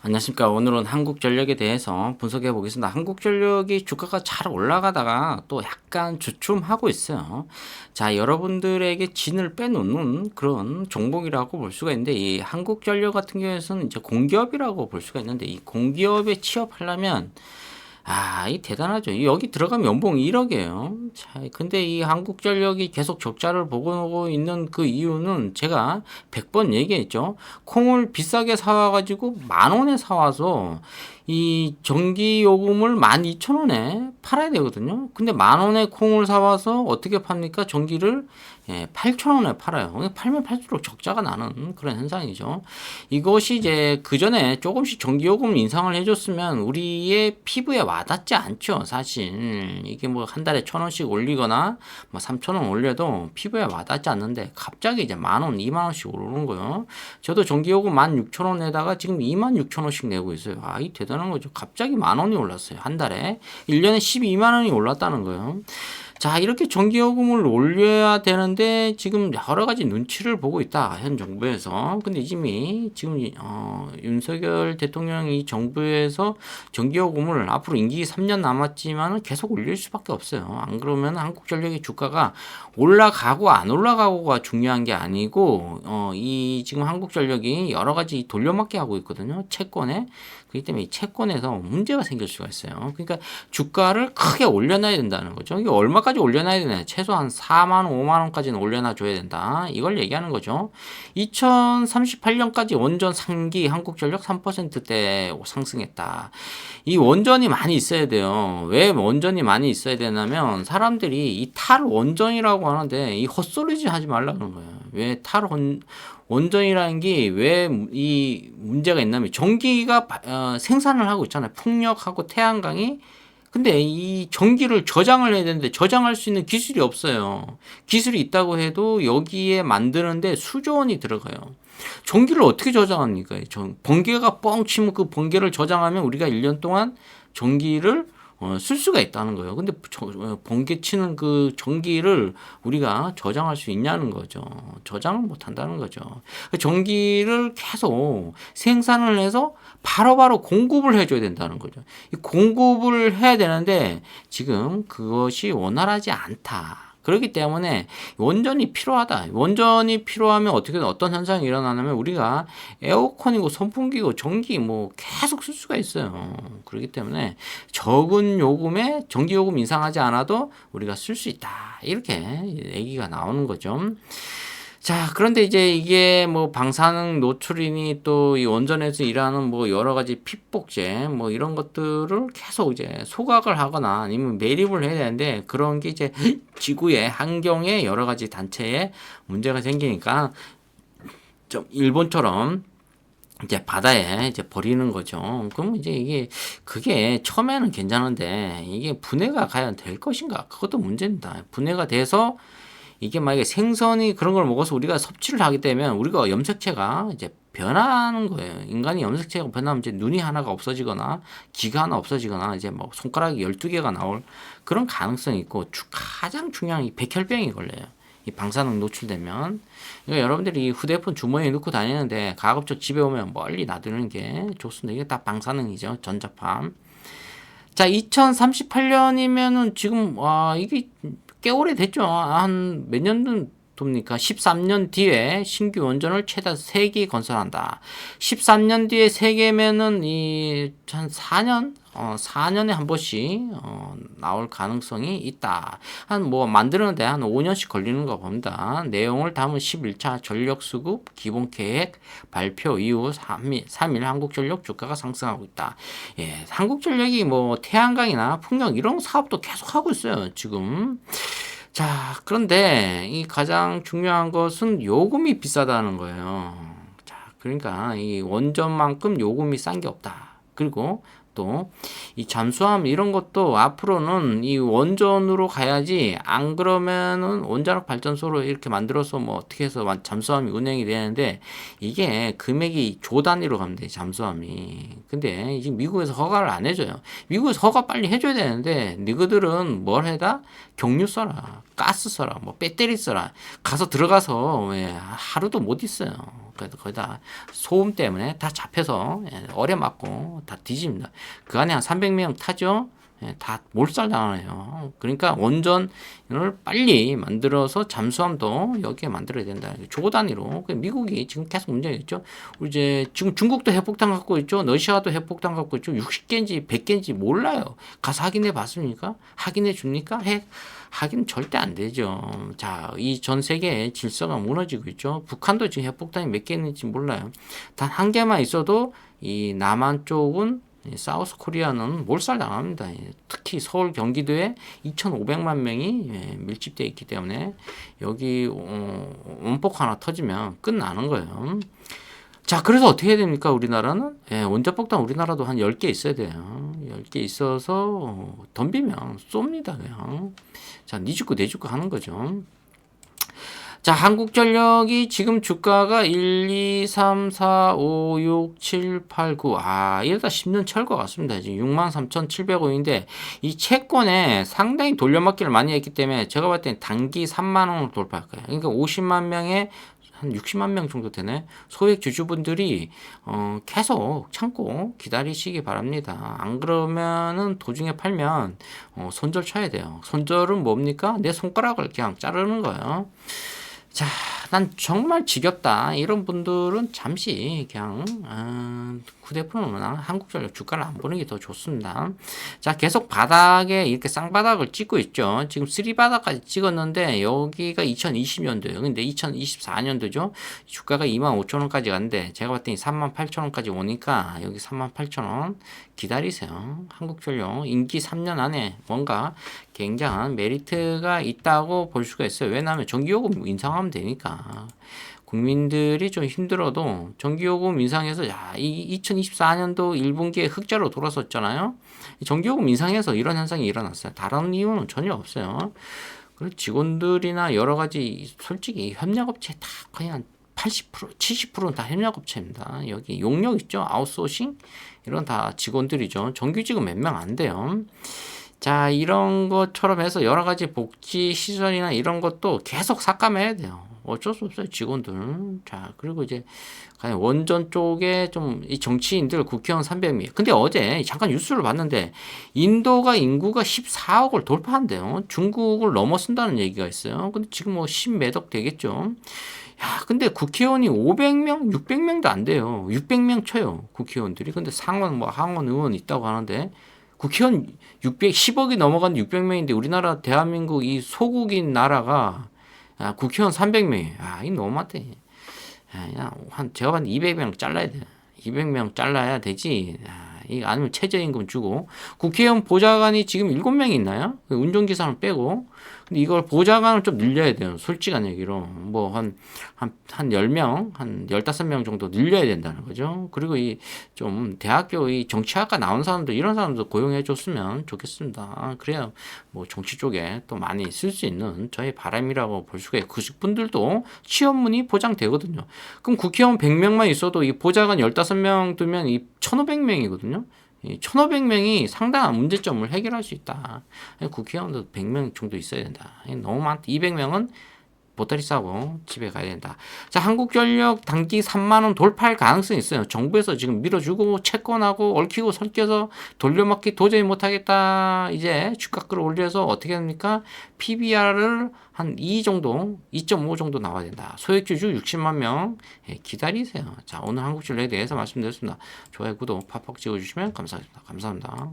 안녕하십니까. 오늘은 한국전력에 대해서 분석해 보겠습니다. 한국전력이 주가가 잘 올라가다가 또 약간 주춤하고 있어요. 자, 여러분들에게 진을 빼놓는 그런 종목이라고 볼 수가 있는데, 이 한국전력 같은 경우에는 이제 공기업이라고 볼 수가 있는데, 이 공기업에 취업하려면 이 대단하죠. 여기 들어가면 연봉 1억이에요. 자, 근데 이 한국전력이 계속 적자를 보고 있는 그 이유는 제가 100번 얘기했죠. 콩을 비싸게 사와가지고 10,000원에 사와서 이 전기요금을 12,000원에 팔아야 되거든요. 근데 10,000원에 콩을 사와서 어떻게 팝니까? 전기를 8,000원에 팔아요. 팔면 팔수록 적자가 나는 그런 현상이죠. 이것이 이제 그 전에 조금씩 전기요금 인상을 해줬으면 우리의 피부에 와닿지 않죠. 사실 이게 뭐 한 달에 1,000원씩 올리거나 뭐 3,000원 올려도 피부에 와닿지 않는데 갑자기 이제 10,000원, 20,000원씩 오르는 거예요. 저도 전기요금 16,000원에다가 지금 26,000원씩 내고 있어요. 이 대단한 거죠. 갑자기 10,000원이 올랐어요. 한 달에 1년에 12만 원이 올랐다는 거예요. 자, 이렇게 전기요금을 올려야 되는데 지금 여러 가지 눈치를 보고 있다. 현 정부에서. 근데 이미 지금 윤석열 대통령이 정부에서 전기요금을 앞으로 임기 3년 남았지만 계속 올릴 수밖에 없어요. 안 그러면 한국전력의 주가가 올라가고 안 올라가고가 중요한 게 아니고 이 지금 한국전력이 여러 가지 돌려막기 하고 있거든요. 채권에. 그렇기 때문에 이 채권에서 문제가 생길 수가 있어요. 그러니까 주가를 크게 올려놔야 된다는 거죠. 이게 얼마까지 올려놔야 되나요? 최소한 4만 원, 5만 원까지는 올려놔 줘야 된다. 이걸 얘기하는 거죠. 2038년까지 원전 상기 한국전력 3%대 상승했다. 이 원전이 많이 있어야 돼요. 왜 원전이 많이 있어야 되냐면 사람들이 이 탈원전이라고 하는데 이 헛소리지 하지 말라는 거예요. 왜 원전이라는 게 왜 이 문제가 있냐면 전기가 생산을 하고 있잖아요. 풍력하고 태양광이. 근데 이 전기를 저장을 해야 되는데 저장할 수 있는 기술이 없어요. 기술이 있다고 해도 여기에 만드는데 수조 원이 들어가요. 전기를 어떻게 저장합니까? 번개가 뻥 치면 그 번개를 저장하면 우리가 1년 동안 전기를 쓸 수가 있다는 거예요. 근데 번개 치는 그 전기를 우리가 저장할 수 있냐는 거죠. 저장을 못 한다는 거죠. 전기를 계속 생산을 해서 바로바로 공급을 해줘야 된다는 거죠. 이 공급을 해야 되는데 지금 그것이 원활하지 않다. 그렇기 때문에 원전이 필요하다. 원전이 필요하면 어떤 현상이 일어나냐면 우리가 에어컨이고 선풍기고 전기 뭐 계속 쓸 수가 있어요. 그렇기 때문에 적은 요금에 전기요금 인상하지 않아도 우리가 쓸 수 있다. 이렇게 얘기가 나오는 거죠. 자, 그런데 이제 이게 뭐 방사능 노출이니 또 이 원전에서 일하는 뭐 여러 가지 피폭제 뭐 이런 것들을 계속 이제 소각을 하거나 아니면 매립을 해야 되는데 그런 게 이제 지구의 환경에 여러 가지 단체에 문제가 생기니까 좀 일본처럼 이제 바다에 이제 버리는 거죠. 그럼 이제 그게 처음에는 괜찮은데 이게 분해가 과연 될 것인가? 그것도 문제입니다. 분해가 돼서 이게 만약에 생선이 그런 걸 먹어서 우리가 섭취를 하게 되면 우리가 염색체가 이제 변하는 거예요. 인간이 염색체가 변하면 이제 눈이 하나가 없어지거나 귀가 하나 없어지거나 이제 뭐 손가락이 12개가 나올 그런 가능성이 있고 가장 중요한 이 백혈병이 걸려요. 이 방사능 노출되면. 그러니까 여러분들이 이 휴대폰 주머니에 넣고 다니는데 가급적 집에 오면 멀리 놔두는 게 좋습니다. 이게 다 방사능이죠. 전자파. 자, 2038년이면은 지금 이게 꽤 오래됐죠. 한 몇 년 됩니까? 13년 뒤에 신규 원전을 최다 3개 건설한다. 13년 뒤에 3개면은 한 4년? 4년에 한 번씩 나올 가능성이 있다. 만드는데 한 5년씩 걸리는 거 봅니다. 내용을 담은 11차 전력수급 기본계획 발표 이후 3일 한국전력 주가가 상승하고 있다. 예, 한국전력이 뭐 태양광이나 풍력 이런 사업도 계속 하고 있어요. 지금. 자, 그런데 이 가장 중요한 것은 요금이 비싸다는 거예요. 자, 그러니까 이 원전만큼 요금이 싼 게 없다. 그리고 또 이 잠수함 이런 것도 앞으로는 이 원전으로 가야지, 안 그러면은 원자력 발전소로 이렇게 만들어서 뭐 어떻게 해서 잠수함이 운행이 되는데, 이게 금액이 조 단위로 가면 돼, 잠수함이. 근데 지금 미국에서 허가를 안 해줘요. 미국에서 허가 빨리 해줘야 되는데, 너희들은 뭘 해다? 경유 써라, 가스 써라, 뭐 배터리 써라. 가서 들어가서 하루도 못 있어요. 그래서 거의 다 소음 때문에 다 잡혀서 어뢰 맞고 다 뒤집니다. 그 안에 한 300명 타죠. 다 몰살당하네요. 그러니까 원전을 빨리 만들어서 잠수함도 여기에 만들어야 된다. 조 단위로. 미국이 지금 계속 문제가 있죠. 이제 지금 중국도 핵폭탄 갖고 있죠. 러시아도 핵폭탄 갖고 있죠. 60개인지 100개인지 몰라요. 가서 확인해 봤습니까? 확인해 줍니까? 하긴 절대 안 되죠. 자, 이 전 세계의 질서가 무너지고 있죠. 북한도 지금 핵폭탄이 몇 개 있는지 몰라요. 단 한 개만 있어도 이 남한 쪽은, 사우스 코리아는 몰살당합니다. 특히 서울 경기도에 2,500만 명이 밀집되어 있기 때문에 여기 원폭 하나 터지면 끝나는 거예요. 자, 그래서 어떻게 해야 됩니까? 우리나라는 원자폭탄 우리나라도 한 10개 있어야 돼요. 10개 있어서 덤비면 쏩니다, 그냥. 자, 니 죽고 내 죽고 하는 거죠. 자, 한국전력이 지금 주가가 1, 2, 3, 4, 5, 6, 7, 8, 9. 이러다 10년 채울 것 같습니다. 지금 63,700원인데, 이 채권에 상당히 돌려막기를 많이 했기 때문에 제가 봤을 땐 단기 3만원을 돌파할 거예요. 그러니까 50만 명의 한 60만 명 정도 되네. 소액 주주분들이 계속 참고 기다리시기 바랍니다. 안 그러면은 도중에 팔면 손절 쳐야 돼요. 손절은 뭡니까? 내 손가락을 그냥 자르는 거예요. 자, 난 정말 지겹다. 이런 분들은 잠시 그냥 휴대폰으로나 한국전력 주가를 안 보는 게 더 좋습니다. 자, 계속 바닥에 이렇게 쌍바닥을 찍고 있죠. 지금 3바닥까지 찍었는데 여기가 2020년도예요. 근데 2024년도죠. 주가가 25,000원까지 갔는데 제가 봤더니 38,000원까지 오니까 여기 38,000원 기다리세요. 한국전력 임기 3년 안에 뭔가 굉장한 메리트가 있다고 볼 수가 있어요. 왜냐하면 전기요금 인상하면 되니까. 국민들이 좀 힘들어도 전기요금 인상해서, 이 2024년도 1분기에 흑자로 돌아섰잖아요. 전기요금 인상해서 이런 현상이 일어났어요. 다른 이유는 전혀 없어요. 그리고 직원들이나 여러 가지 솔직히 협력업체 다 거의 한 80%, 70%는 다 협력업체입니다. 여기 용역 있죠? 아웃소싱? 이런 다 직원들이죠. 정규직은 몇 명 안 돼요. 자, 이런 것처럼 해서 여러 가지 복지 시설이나 이런 것도 계속 삭감해야 돼요. 어쩔 수 없어요, 직원들. 자, 그리고 이제 원전 쪽에 좀 이 정치인들 국회의원 300명. 근데 어제 잠깐 뉴스를 봤는데 인도가 인구가 14억을 돌파한대요. 중국을 넘어선다는 얘기가 있어요. 근데 지금 뭐 10몇억 되겠죠. 야, 근데 국회의원이 500명, 600명도 안 돼요. 600명 쳐요, 국회의원들이. 근데 상원, 뭐 하원 의원 있다고 하는데 국회의원 10억이 넘어간 600명인데 우리나라 대한민국 이 소국인 나라가 국회의원 300명이에요. 이 너무하대. 제가 봤을 때 200명 잘라야 돼. 200명 잘라야 되지. 아니면 최저임금 주고. 국회의원 보좌관이 지금 7명이 있나요? 운전기사는 빼고. 근데 이걸 보좌관을 좀 늘려야 돼요. 솔직한 얘기로. 뭐, 한 10명, 한 15명 정도 늘려야 된다는 거죠. 그리고 좀 대학교 정치학과 나온 사람들, 이런 사람들 고용해 줬으면 좋겠습니다. 그래야 뭐 정치 쪽에 또 많이 쓸 수 있는 저의 바람이라고 볼 수가 있고, 그 분들도 취업문이 보장되거든요. 그럼 국회의원 100명만 있어도 이 보좌관 15명 두면 1,500명이거든요. 1,500명이 상당한 문제점을 해결할 수 있다. 국회의원도 100명 정도 있어야 된다. 너무 많다. 200명은 보따리 싸고 집에 가야 된다. 자, 한국전력 단기 3만원 돌파할 가능성이 있어요. 정부에서 지금 밀어주고 채권하고 얽히고 설켜서 돌려막기 도저히 못하겠다. 이제 주가 끌어올려서 어떻게 합니까? PBR을 한 2 정도, 2.5 정도 나와야 된다. 소액주주 60만 명 기다리세요. 자, 오늘 한국전력에 대해서 말씀드렸습니다. 좋아요, 구독, 팍팍 찍어주시면 감사하겠습니다. 감사합니다.